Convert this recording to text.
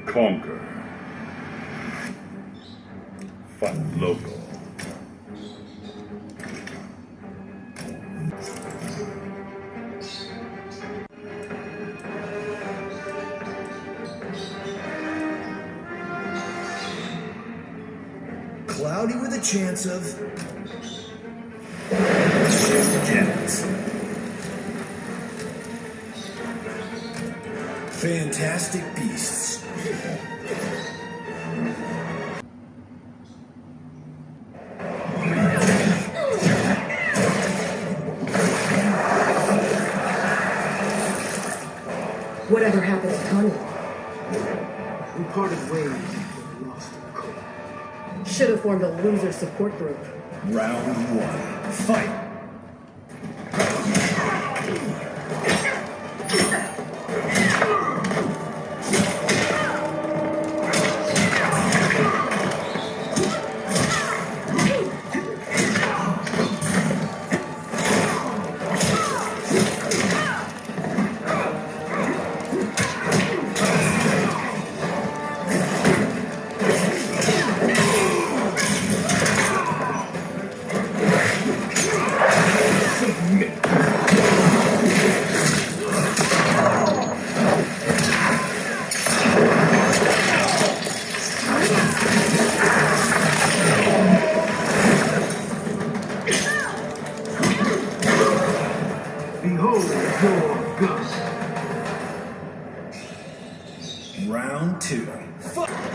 conquer. Fight local. Cloudy with a chance of jets. Fantastic beasts. Whatever happened to Connie? We parted ways after we lost the code. Should have formed a loser support group. Round 1. Fight. Behold your ghost. Round 2. Fight.